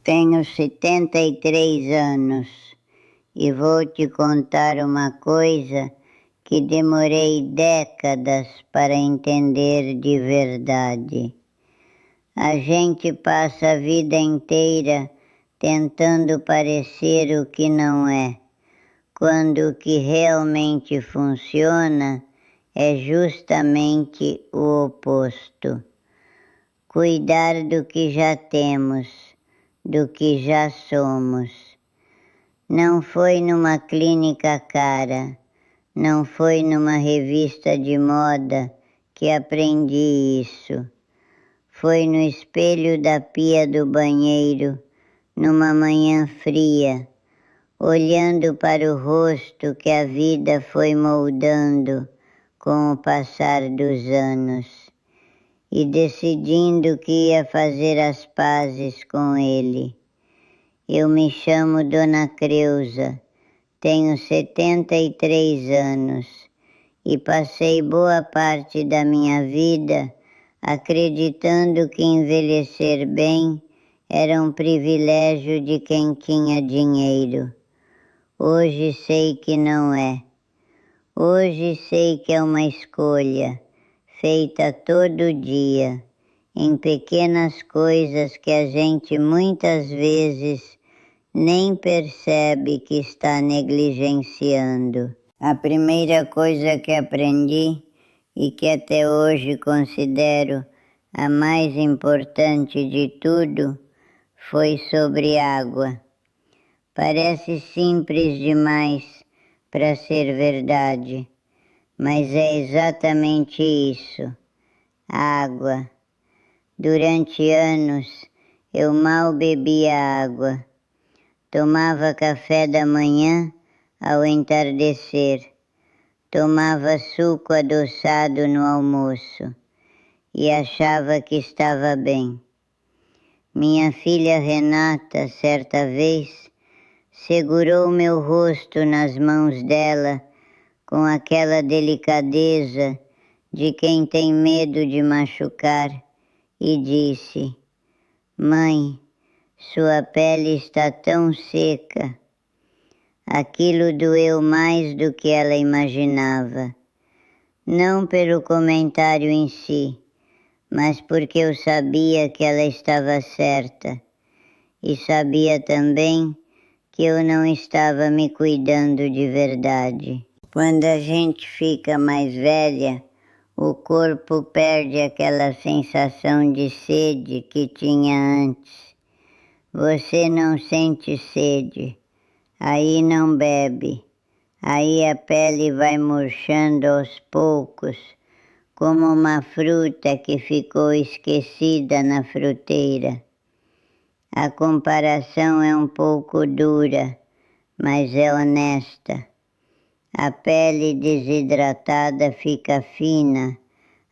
Tenho 73 anos e vou te contar uma coisa que demorei décadas para entender de verdade. A gente passa a vida inteira tentando parecer o que não é, quando o que realmente funciona é justamente o oposto. Cuidar do que já temos, do que já somos. Não foi numa clínica cara, não foi numa revista de moda que aprendi isso. Foi no espelho da pia do banheiro, numa manhã fria, olhando para o rosto que a vida foi moldando com o passar dos anos e decidindo que ia fazer as pazes com ele. Eu me chamo Dona Creuza, tenho 73 anos e passei boa parte da minha vida acreditando que envelhecer bem era um privilégio de quem tinha dinheiro. Hoje sei que não é. Hoje sei que é uma escolha feita todo dia, em pequenas coisas que a gente muitas vezes nem percebe que está negligenciando. A primeira coisa que aprendi e que até hoje considero a mais importante de tudo foi sobre água. Parece simples demais para ser verdade, mas é exatamente isso, água. Durante anos eu mal bebia água. Tomava café da manhã ao entardecer, tomava suco adoçado no almoço e achava que estava bem. Minha filha Renata, certa vez, segurou meu rosto nas mãos dela com aquela delicadeza de quem tem medo de machucar e disse: "Mãe, sua pele está tão seca." Aquilo doeu mais do que ela imaginava. Não pelo comentário em si, mas porque eu sabia que ela estava certa e sabia também que eu não estava me cuidando de verdade. Quando a gente fica mais velha, o corpo perde aquela sensação de sede que tinha antes. Você não sente sede, aí não bebe, aí a pele vai murchando aos poucos, como uma fruta que ficou esquecida na fruteira. A comparação é um pouco dura, mas é honesta. A pele desidratada fica fina,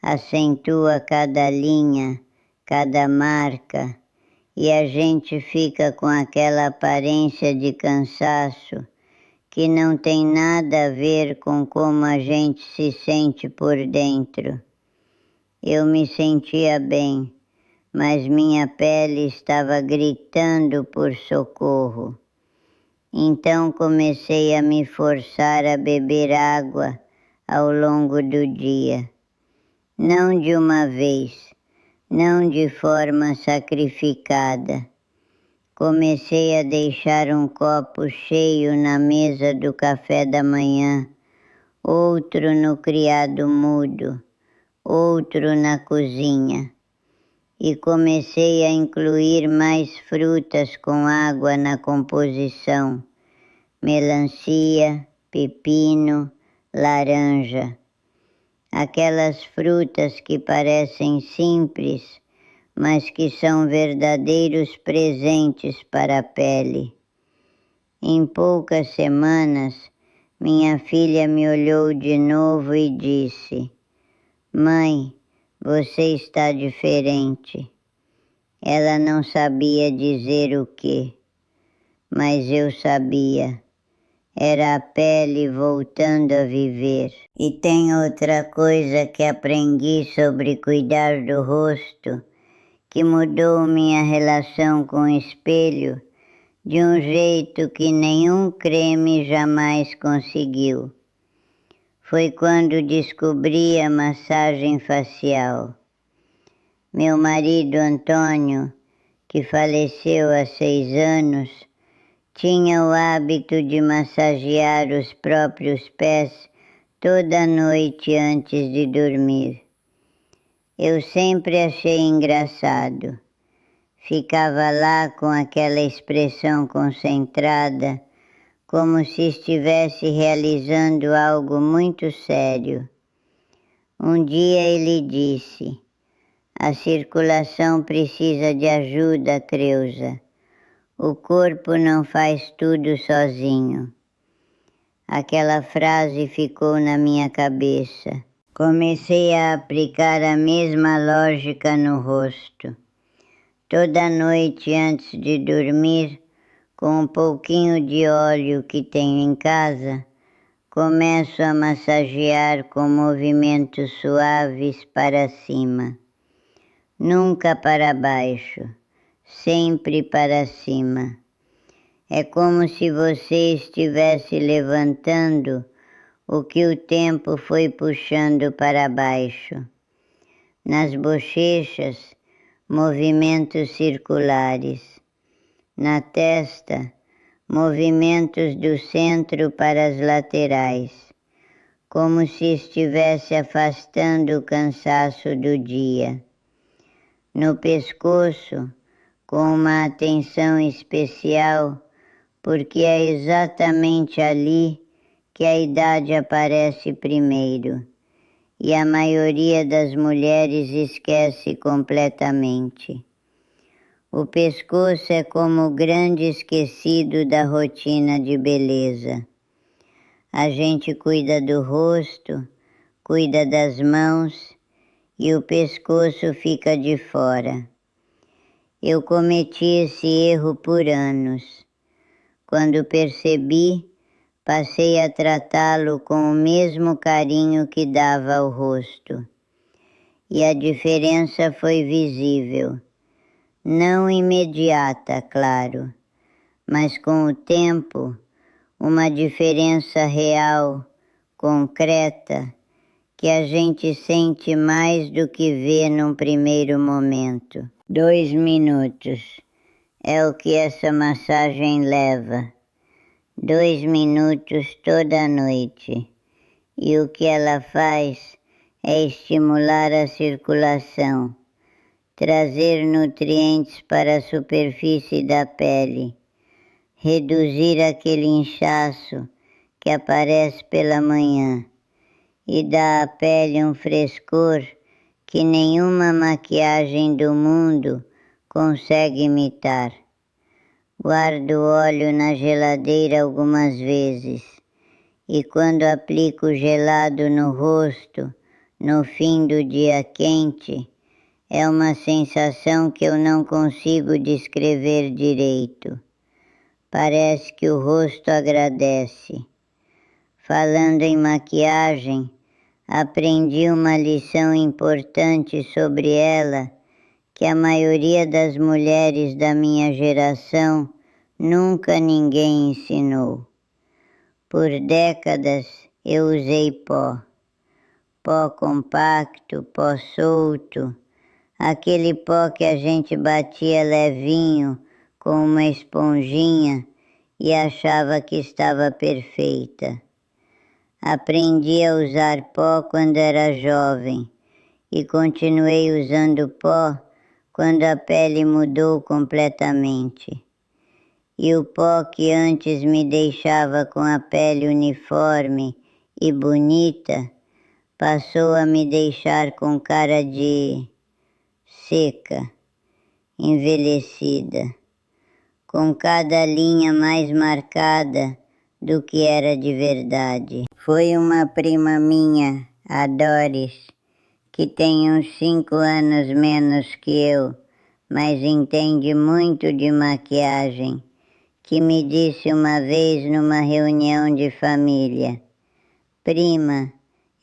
acentua cada linha, cada marca, e a gente fica com aquela aparência de cansaço que não tem nada a ver com como a gente se sente por dentro. Eu me sentia bem, mas minha pele estava gritando por socorro. Então comecei a me forçar a beber água ao longo do dia. Não de uma vez, não de forma sacrificada. Comecei a deixar um copo cheio na mesa do café da manhã, outro no criado mudo, outro na cozinha. E comecei a incluir mais frutas com água na composição: melancia, pepino, laranja. Aquelas frutas que parecem simples, mas que são verdadeiros presentes para a pele. Em poucas semanas, minha filha me olhou de novo e disse: "Mãe, você está diferente." Ela não sabia dizer o quê, mas eu sabia. Era a pele voltando a viver. E tem outra coisa que aprendi sobre cuidar do rosto, que mudou minha relação com o espelho de um jeito que nenhum creme jamais conseguiu. Foi quando descobri a massagem facial. Meu marido Antônio, que faleceu há 6 anos, tinha o hábito de massagear os próprios pés toda noite antes de dormir. Eu sempre achei engraçado. Ficava lá com aquela expressão concentrada, como se estivesse realizando algo muito sério. Um dia ele disse: "A circulação precisa de ajuda, Creuza. O corpo não faz tudo sozinho." Aquela frase ficou na minha cabeça. Comecei a aplicar a mesma lógica no rosto. Toda noite antes de dormir, com um pouquinho de óleo que tenho em casa, começo a massagear com movimentos suaves para cima. Nunca para baixo, sempre para cima. É como se você estivesse levantando o que o tempo foi puxando para baixo. Nas bochechas, movimentos circulares. Na testa, movimentos do centro para as laterais, como se estivesse afastando o cansaço do dia. No pescoço, com uma atenção especial, porque é exatamente ali que a idade aparece primeiro, e a maioria das mulheres esquece completamente. O pescoço é como o grande esquecido da rotina de beleza. A gente cuida do rosto, cuida das mãos e o pescoço fica de fora. Eu cometi esse erro por anos. Quando percebi, passei a tratá-lo com o mesmo carinho que dava ao rosto. E a diferença foi visível. Não imediata, claro, mas com o tempo, uma diferença real, concreta, que a gente sente mais do que vê num primeiro momento. 2 minutos é o que essa massagem leva. 2 minutos toda noite. E o que ela faz é estimular a circulação, trazer nutrientes para a superfície da pele, reduzir aquele inchaço que aparece pela manhã e dá à pele um frescor que nenhuma maquiagem do mundo consegue imitar. Guardo o óleo na geladeira algumas vezes e quando aplico o gelado no rosto, no fim do dia quente, é uma sensação que eu não consigo descrever direito. Parece que o rosto agradece. Falando em maquiagem, aprendi uma lição importante sobre ela que a maioria das mulheres da minha geração nunca ninguém ensinou. Por décadas eu usei pó compacto, pó solto, aquele pó que a gente batia levinho com uma esponjinha e achava que estava perfeita. Aprendi a usar pó quando era jovem e continuei usando pó quando a pele mudou completamente. E o pó que antes me deixava com a pele uniforme e bonita, passou a me deixar com cara de seca, envelhecida, com cada linha mais marcada do que era de verdade. Foi uma prima minha, a Doris, que tem uns 5 anos menos que eu, mas entende muito de maquiagem, que me disse uma vez numa reunião de família: "Prima,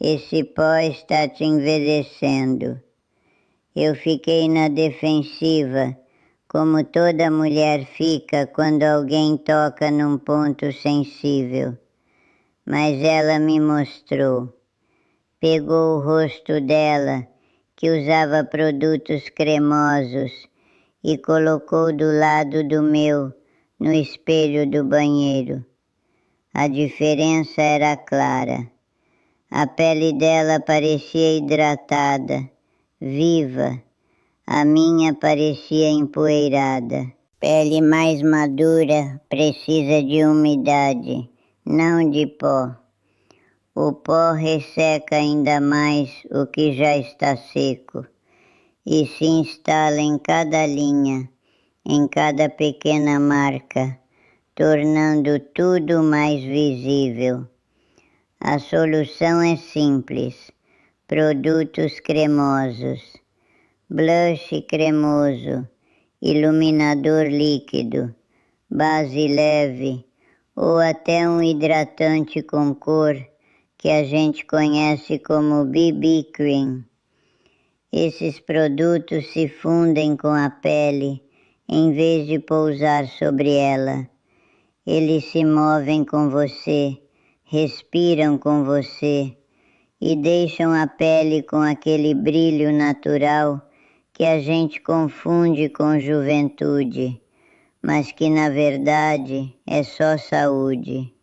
esse pó está te envelhecendo." Eu fiquei na defensiva, como toda mulher fica quando alguém toca num ponto sensível. Mas ela me mostrou. Pegou o rosto dela, que usava produtos cremosos, e colocou do lado do meu, no espelho do banheiro. A diferença era clara. A pele dela parecia hidratada, viva. A minha parecia empoeirada. Pele mais madura precisa de umidade, não de pó. O pó resseca ainda mais o que já está seco e se instala em cada linha, em cada pequena marca, tornando tudo mais visível. A solução é simples: produtos cremosos, blush cremoso, iluminador líquido, base leve ou até um hidratante com cor que a gente conhece como BB Cream. Esses produtos se fundem com a pele em vez de pousar sobre ela. Eles se movem com você, respiram com você e deixam a pele com aquele brilho natural que a gente confunde com juventude, mas que na verdade é só saúde.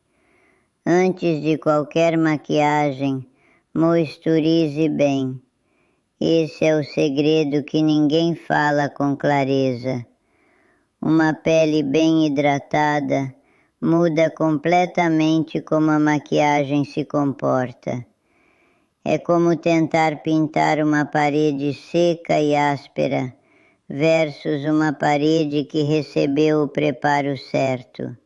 Antes de qualquer maquiagem, moisturize bem. Esse é o segredo que ninguém fala com clareza. Uma pele bem hidratada muda completamente como a maquiagem se comporta. É como tentar pintar uma parede seca e áspera versus uma parede que recebeu o preparo certo.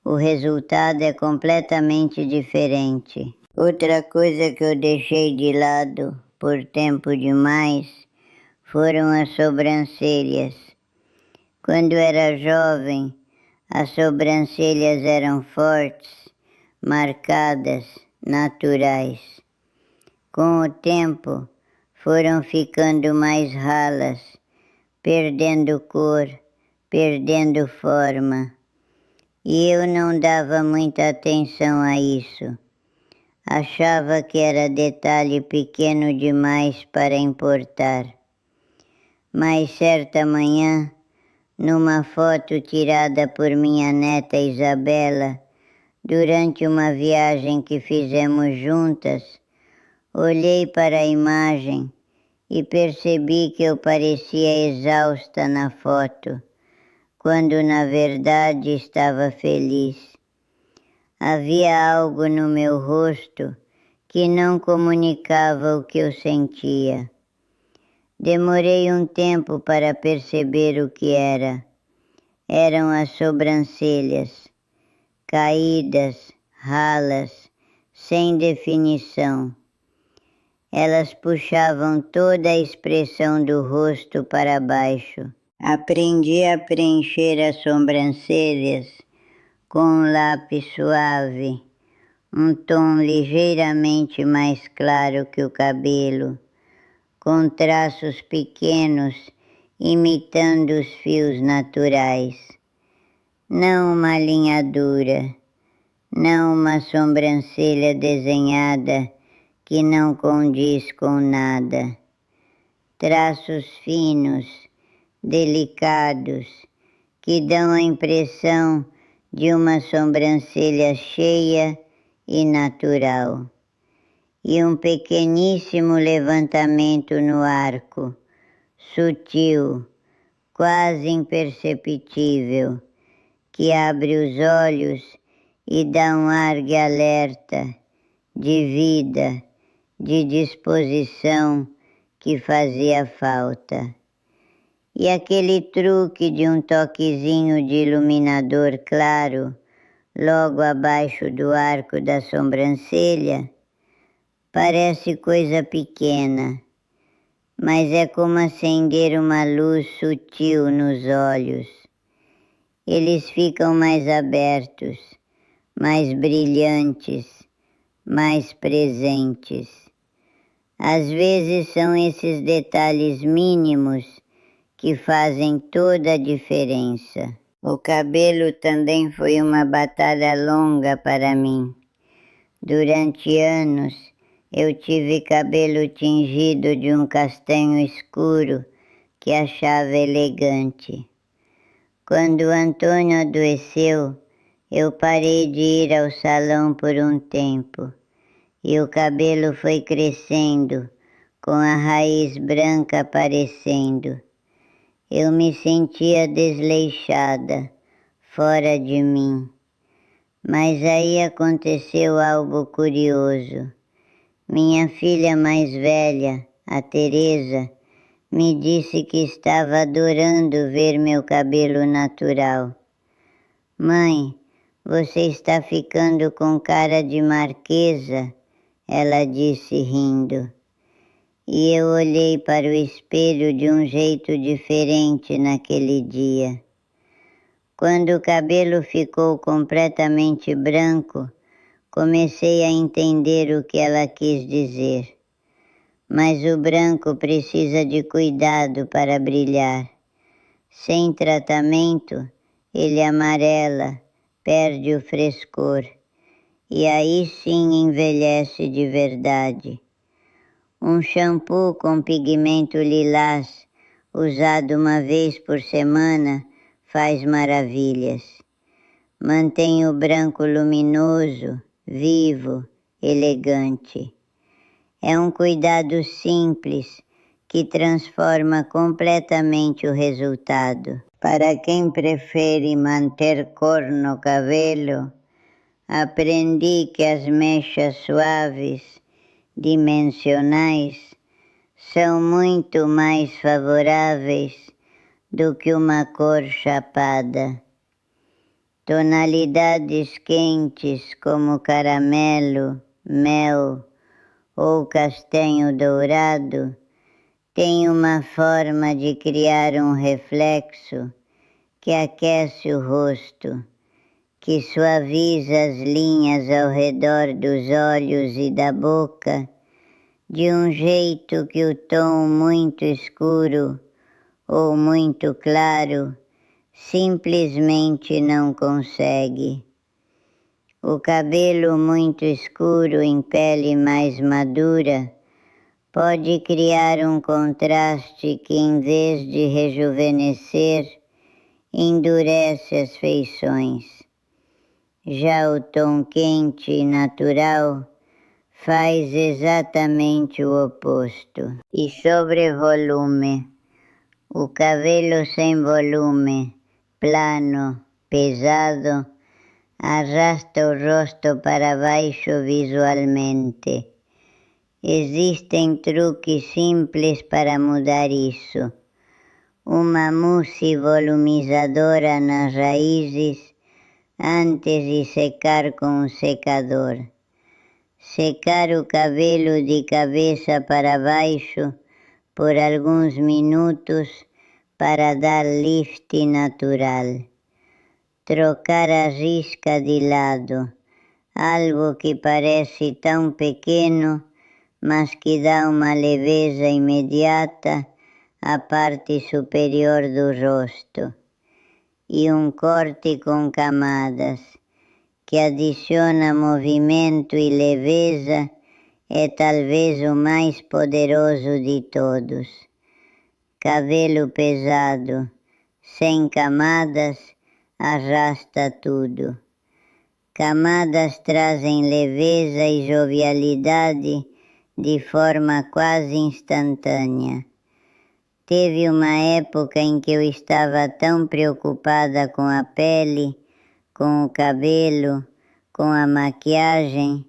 O resultado é completamente diferente. Outra coisa que eu deixei de lado por tempo demais foram as sobrancelhas. Quando era jovem, as sobrancelhas eram fortes, marcadas, naturais. Com o tempo, foram ficando mais ralas, perdendo cor, perdendo forma. E eu não dava muita atenção a isso. Achava que era detalhe pequeno demais para importar. Mas certa manhã, numa foto tirada por minha neta Isabela, durante uma viagem que fizemos juntas, olhei para a imagem e percebi que eu parecia exausta na foto, quando na verdade estava feliz. Havia algo no meu rosto que não comunicava o que eu sentia. Demorei um tempo para perceber o que era. Eram as sobrancelhas, caídas, ralas, sem definição. Elas puxavam toda a expressão do rosto para baixo. Aprendi a preencher as sobrancelhas com um lápis suave, um tom ligeiramente mais claro que o cabelo, com traços pequenos imitando os fios naturais. Não uma linha dura, não uma sobrancelha desenhada que não condiz com nada. Traços finos, delicados, que dão a impressão de uma sobrancelha cheia e natural. E um pequeníssimo levantamento no arco, sutil, quase imperceptível, que abre os olhos e dá um ar de alerta, de vida, de disposição que fazia falta. E aquele truque de um toquezinho de iluminador claro, logo abaixo do arco da sobrancelha, parece coisa pequena, mas é como acender uma luz sutil nos olhos. Eles ficam mais abertos, mais brilhantes, mais presentes. Às vezes são esses detalhes mínimos que fazem toda a diferença. O cabelo também foi uma batalha longa para mim. Durante anos, eu tive cabelo tingido de um castanho escuro que achava elegante. Quando Antônio adoeceu, eu parei de ir ao salão por um tempo e o cabelo foi crescendo, com a raiz branca aparecendo. Eu me sentia desleixada, fora de mim. Mas aí aconteceu algo curioso. Minha filha mais velha, a Teresa, me disse que estava adorando ver meu cabelo natural. Mãe, você está ficando com cara de marquesa, ela disse rindo. E eu olhei para o espelho de um jeito diferente naquele dia. Quando o cabelo ficou completamente branco, comecei a entender o que ela quis dizer. Mas o branco precisa de cuidado para brilhar. Sem tratamento, ele amarela, perde o frescor. E aí sim envelhece de verdade. Um shampoo com pigmento lilás, usado uma vez por semana, faz maravilhas. Mantém o branco luminoso, vivo, elegante. É um cuidado simples que transforma completamente o resultado. Para quem prefere manter cor no cabelo, aprendi que as mechas suaves, dimensionais, são muito mais favoráveis do que uma cor chapada. Tonalidades quentes como caramelo, mel ou castanho dourado têm uma forma de criar um reflexo que aquece o rosto, que suaviza as linhas ao redor dos olhos e da boca de um jeito que o tom muito escuro ou muito claro simplesmente não consegue. O cabelo muito escuro em pele mais madura pode criar um contraste que, em vez de rejuvenescer, endurece as feições. Já o tom quente e natural faz exatamente o oposto. E sobre volume, o cabelo sem volume, plano, pesado, arrasta o rosto para baixo visualmente. Existem truques simples para mudar isso. Uma mousse volumizadora nas raízes antes de secar com um secador. Secar o cabelo de cabeça para baixo por alguns minutos para dar lift natural. Trocar a risca de lado, algo que parece tão pequeno, mas que dá uma leveza imediata à parte superior do rosto. E um corte com camadas, que adiciona movimento e leveza, é talvez o mais poderoso de todos. Cabelo pesado, sem camadas, arrasta tudo. Camadas trazem leveza e jovialidade de forma quase instantânea. Teve uma época em que eu estava tão preocupada com a pele, com o cabelo, com a maquiagem,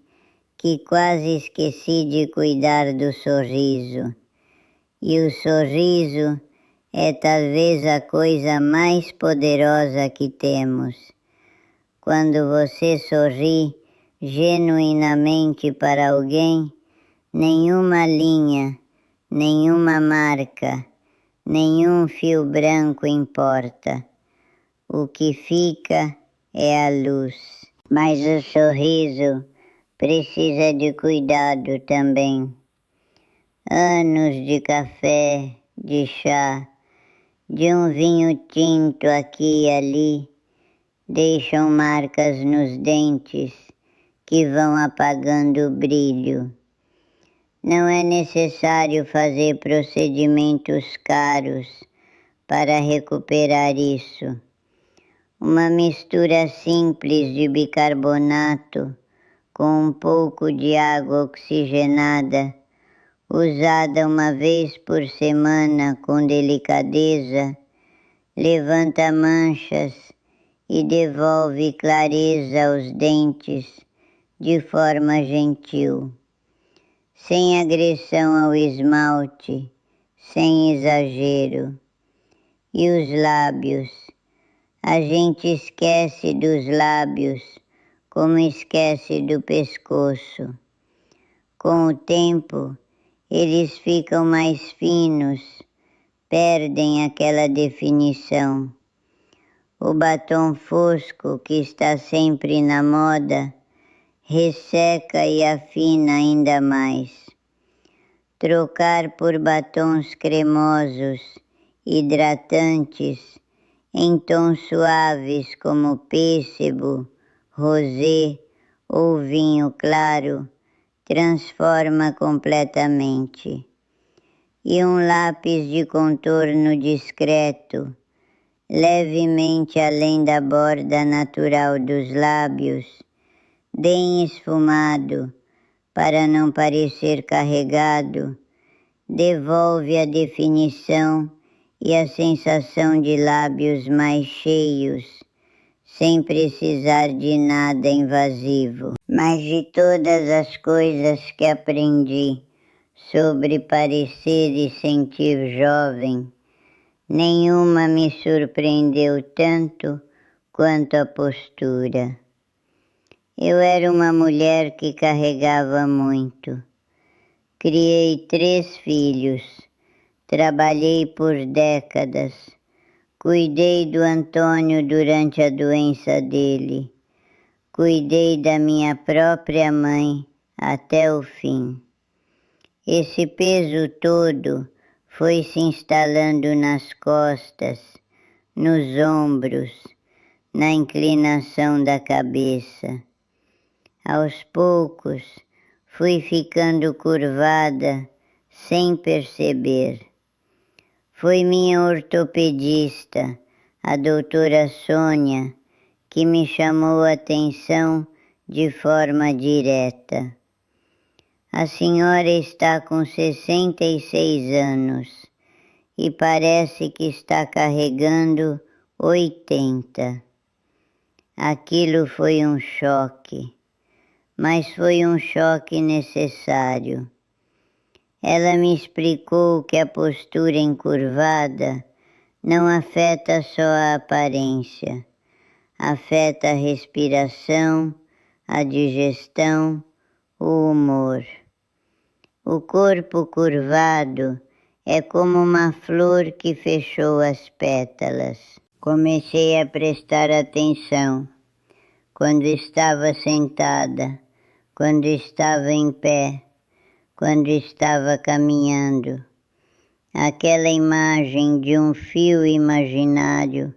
que quase esqueci de cuidar do sorriso. E o sorriso é talvez a coisa mais poderosa que temos. Quando você sorri genuinamente para alguém, nenhuma linha, nenhuma marca, nenhum fio branco importa. O que fica é a luz. Mas o sorriso precisa de cuidado também. Anos de café, de chá, de um vinho tinto aqui e ali, deixam marcas nos dentes que vão apagando o brilho. Não é necessário fazer procedimentos caros para recuperar isso. Uma mistura simples de bicarbonato com um pouco de água oxigenada, usada uma vez por semana com delicadeza, levanta manchas e devolve clareza aos dentes de forma gentil, sem agressão ao esmalte, sem exagero. E os lábios? A gente esquece dos lábios como esquece do pescoço. Com o tempo, eles ficam mais finos, perdem aquela definição. O batom fosco, que está sempre na moda, resseca e afina ainda mais. Trocar por batons cremosos, hidratantes, em tons suaves como pêssego, rosé ou vinho claro, transforma completamente. E um lápis de contorno discreto, levemente além da borda natural dos lábios, bem esfumado, para não parecer carregado, devolve a definição e a sensação de lábios mais cheios, sem precisar de nada invasivo. Mas de todas as coisas que aprendi sobre parecer e sentir jovem, nenhuma me surpreendeu tanto quanto a postura. Eu era uma mulher que carregava muito. Criei 3 filhos, trabalhei por décadas, cuidei do Antônio durante a doença dele, cuidei da minha própria mãe até o fim. Esse peso todo foi se instalando nas costas, nos ombros, na inclinação da cabeça. Aos poucos, fui ficando curvada sem perceber. Foi minha ortopedista, a doutora Sônia, que me chamou a atenção de forma direta. A senhora está com 66 anos e parece que está carregando 80. Aquilo foi um choque, mas foi um choque necessário. Ela me explicou que a postura encurvada não afeta só a aparência, afeta a respiração, a digestão, o humor. O corpo curvado é como uma flor que fechou as pétalas. Comecei a prestar atenção quando estava sentada, quando estava em pé, quando estava caminhando. Aquela imagem de um fio imaginário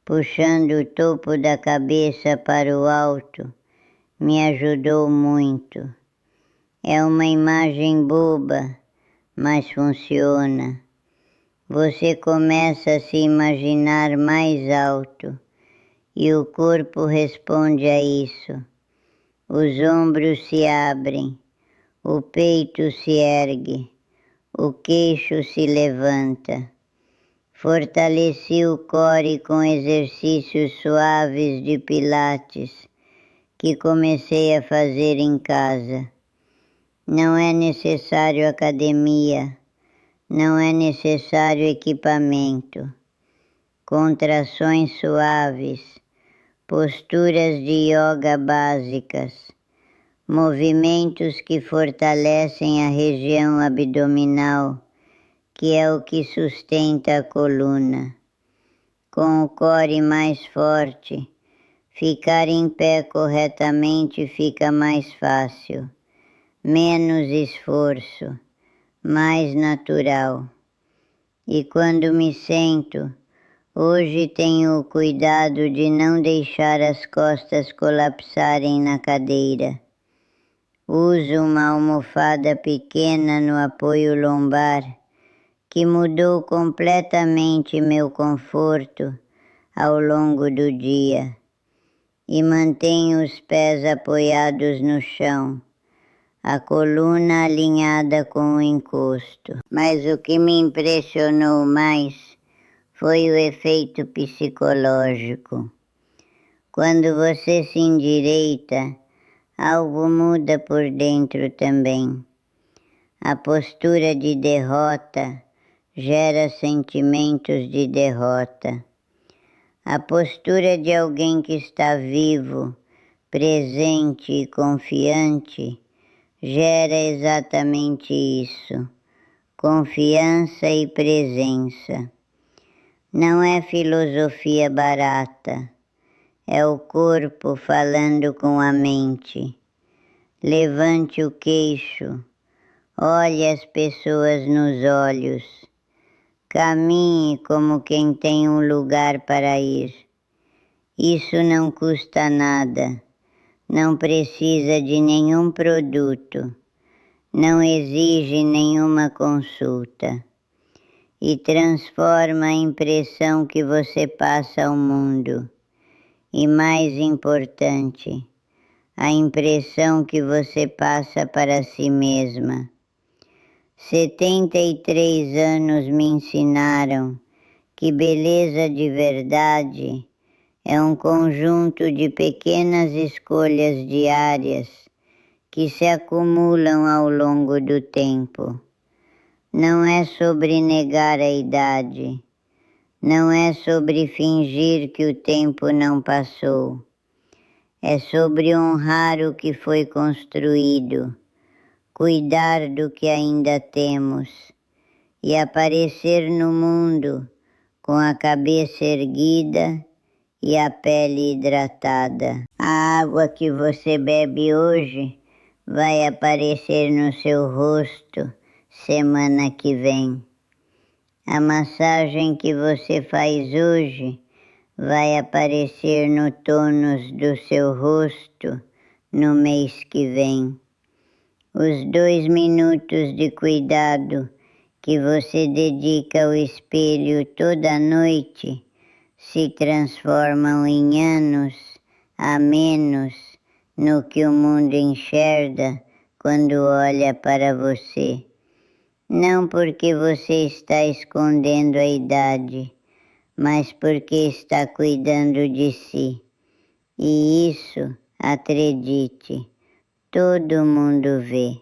puxando o topo da cabeça para o alto me ajudou muito. É uma imagem boba, mas funciona. Você começa a se imaginar mais alto e o corpo responde a isso. Os ombros se abrem, o peito se ergue, o queixo se levanta. Fortaleci o core com exercícios suaves de pilates que comecei a fazer em casa. Não é necessário academia, não é necessário equipamento. Contrações suaves, posturas de yoga básicas, movimentos que fortalecem a região abdominal, que é o que sustenta a coluna. Com o core mais forte, ficar em pé corretamente fica mais fácil. Menos esforço, mais natural. E quando me sento, hoje tenho o cuidado de não deixar as costas colapsarem na cadeira. Uso uma almofada pequena no apoio lombar, que mudou completamente meu conforto ao longo do dia, e mantenho os pés apoiados no chão, a coluna alinhada com o encosto. Mas o que me impressionou mais foi o efeito psicológico. Quando você se endireita, algo muda por dentro também. A postura de derrota gera sentimentos de derrota. A postura de alguém que está vivo, presente e confiante gera exatamente isso: confiança e presença. Não é filosofia barata, é o corpo falando com a mente. Levante o queixo, olhe as pessoas nos olhos, caminhe como quem tem um lugar para ir. Isso não custa nada, não precisa de nenhum produto, não exige nenhuma consulta e transforma a impressão que você passa ao mundo. E mais importante, a impressão que você passa para si mesma. 73 anos me ensinaram que beleza de verdade é um conjunto de pequenas escolhas diárias que se acumulam ao longo do tempo. Não é sobre negar a idade, não é sobre fingir que o tempo não passou. É sobre honrar o que foi construído, cuidar do que ainda temos e aparecer no mundo com a cabeça erguida e a pele hidratada. A água que você bebe hoje vai aparecer no seu rosto semana que vem. A massagem que você faz hoje vai aparecer no tônus do seu rosto no mês que vem. Os 2 minutos de cuidado que você dedica ao espelho toda noite se transformam em anos a menos no que o mundo enxerga quando olha para você. Não porque você está escondendo a idade, mas porque está cuidando de si. E isso, acredite, todo mundo vê.